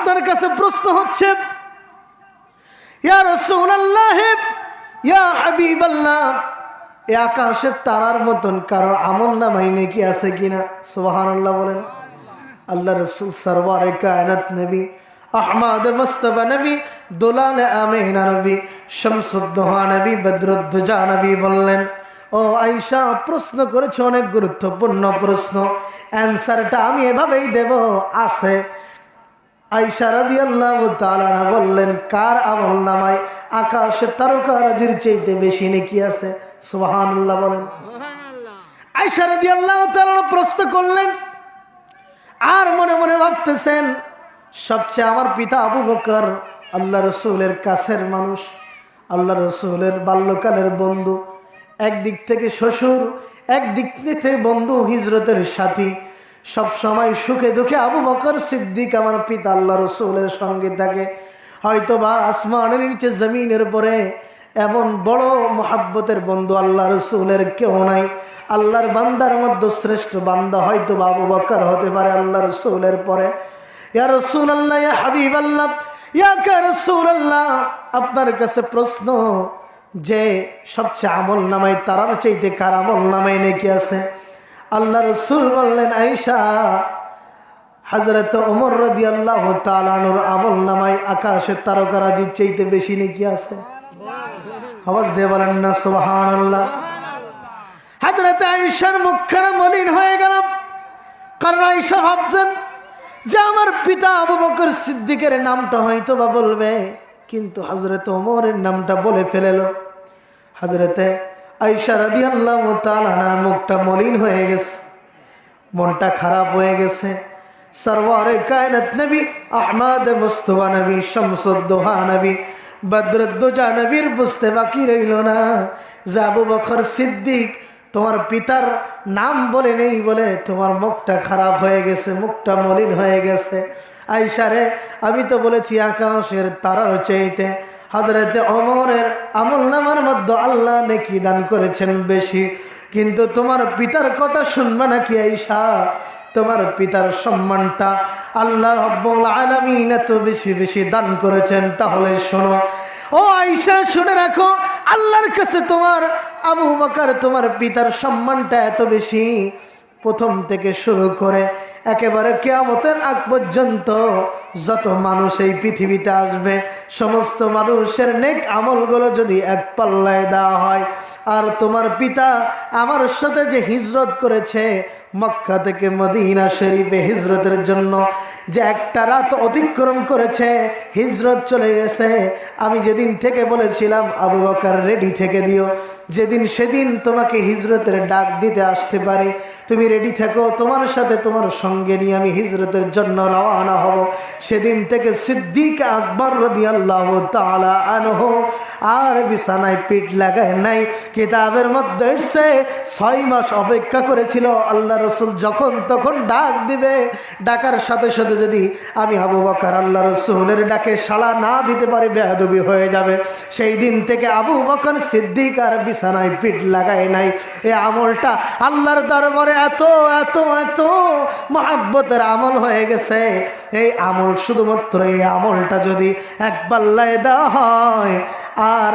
আপনার কাছে প্রশ্ন হচ্ছে, ইয়া রাসূলুল্লাহ, ইয়া হাবিবাল্লাহ, এই আকাশের তারার মতন কারোর আমল নামায় নেকি আছে কিনা? সুবহানাল্লাহ বলেন। আল্লাহ রসুল সরওয়ারে কায়নাত নবী, আহমদ মুস্তাফা নবী, দুলাল আমিনা নবী, শামসুদ্দোহা নবী, বদরুদ্দুজা নবী বললেন, ও আয়েশা, প্রশ্ন করেছো অনেক গুরুত্বপূর্ণ প্রশ্ন, অ্যান্সারটা আমি এভাবেই দেব, আছে। আয়েশা রাদিয়াল্লাহু তাআলা বললেন, কার আমল নামায় আকাশের তারকারাজির চাইতে বেশি নেকি আছে? সুবহানাল্লাহ বলেন। আয়েশা রাদিয়াল্লাহু তাআলা প্রশ্ন করলেন, আর মনে মনে ভাবতেছেন, সবচেয়ে আমার পিতা আবু বকর আল্লাহ রসুলের কাছের মানুষ, আল্লাহ রসুলের বাল্যকালের বন্ধু, একদিক থেকে শ্বশুর, একদিক থেকে বন্ধু, হিজরতের সাথী, সব সময় সুখে দুঃখে আবু বকর সিদ্দিক আমার পিতা আল্লাহ রসুলের সঙ্গে থাকে। হয়তো বা আসমানের নিচে জমিনের পরে এমন বড় মোহাব্বতের বন্ধু আল্লাহ রসুলের কেউ নাই। আল্লাহর বান্দার মধ্যে শ্রেষ্ঠ বান্দা হয়তো আবু বকর হতে পারে আল্লাহ রসুলের পরে। ইয়া রাসূলুল্লাহ, ইয়া হাবিবাল্লাহ, ইয়া রাসূলুল্লাহ, আপনার কাছে প্রশ্ন যে সবচেয়ে আমল নামায় তারার চাইতে কার আমল নামায় নেকি আছে? আল্লাহ রসুল বললেন, আয়েশা, হযরত ওমর রাদিয়াল্লাহু তাআলা আনহুর আমল নামায় আকাশের তারকারাজির চাইতে বেশি নেকি আছে। আওয়াজ দিয়ে বলেন না সুবহানাল্লাহ। হযরত আয়েশার মুখখানা মলিন হয়ে গেল, কারণ আয়েশা ভাবছেন যে আমার পিতা আবু বকর সিদ্দিকের নামটা হয়তো বা বলবে, কিন্তু হযরত ওমরের নামটা বলে ফেলল। হযরতে আয়েশা রাদিয়াল্লাহু তাআলা আনহার মুখটা মলিন হয়ে গেছে, মনটা খারাপ হয়ে গেছে। সরওয়ারে কায়নাত নবী, আহমদ মুস্তাফা নবী, শামসুদ্দোহা নবী, বদরুদ্দুজা নবীর বুঝতে বাকি রইল না যে আবু বকর সিদ্দিক তোমার পিতার নাম বলে নেই বলে তোমার মুখটা খারাপ হয়ে গেছে, মুখটা মলিন হয়ে গেছে। আয়েশা রে, আমি তো বলেছি আকাশের তারার চাইতে হযরতে ওমরের আমলনামার মধ্যে আল্লাহ নেকি দান করেছেন বেশি, কিন্তু তোমার পিতার কথা শুনবে নাকি আয়েশা? তোমার পিতার সম্মানটা আল্লাহ রাব্বুল আলামিন এত বেশি বেশি দান করেছেন। তাহলে শোনো ও আয়েশা, শুনে রাখো, আল্লাহর কাছে তোমার আবু বকর তোমার পিতার সম্মানটা এত বেশি, প্রথম থেকে শুরু করে একেবারে কিয়ামতের আগ পর্যন্ত যত মানুষ এই পৃথিবীতে আসবে, সমস্ত মানুষের নেক আমলগুলো যদি এক পাল্লায় দেওয়া হয়, আর তোমার পিতা আমার সাথে যে হিজরত করেছে, মক্কা থেকে মদিনা শরীফে হিজরতের জন্য যে একটা রাত অতিক্রম করেছে, হিজরত চলে গেছে, আমি যেদিন থেকে বলেছিলাম আবু বকর রেডি থেকে দিও, যেদিন সেদিন তোমাকে হিজরতের ডাক দিতে আসতে পারি, তুমি রেডি থেকো, তোমার সাথে তোমার সঙ্গে নিয়ে আমি হিজরতের জন্য রওনা হব। সেদিন থেকে সিদ্দিক আকবর রাদিয়াল্লাহু তাআলা আনহু আর বিছানায় পিঠ লাগায় নাই। কিতাবের মধ্যে এসেছে 6 মাস অপেক্ষা করেছিল আল্লাহ রসুল যখন তখন ডাক দিবে, ডাকার সাথে সাথে যদি আমি আবু বকর আল্লাহ রসুলের ডাকে সাড়া না দিতে পারি, বেয়াদবি হয়ে যাবে। সেই দিন থেকে আবু বকর সিদ্দিক আর বিছানায় পিঠ লাগায় নাই। এই আমলটা আল্লাহর দরবারে এত এত এত মহব্বতের আমল হয়ে গেছে। এই আমল, শুধুমাত্র এই আমলটা যদি এক পাল্লায় দেওয়া হয়, আর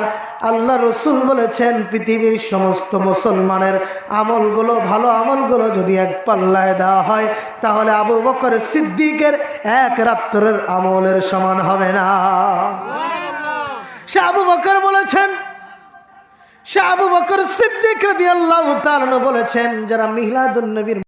আল্লাহ রসুল বলেছেন পৃথিবীর সমস্ত মুসলমানের আমলগুলো, ভালো আমলগুলো যদি এক পাল্লায় দেওয়া হয়, তাহলে আবু বকর সিদ্দিকের এক রাত্রের আমলের সমান হবে না। সে আবু বকর বলেছেন, সে আবু বকর সিদ্দিক রাদিয়াল্লাহু তাআলা বলেছেন, যারা মিলাদুন নবীর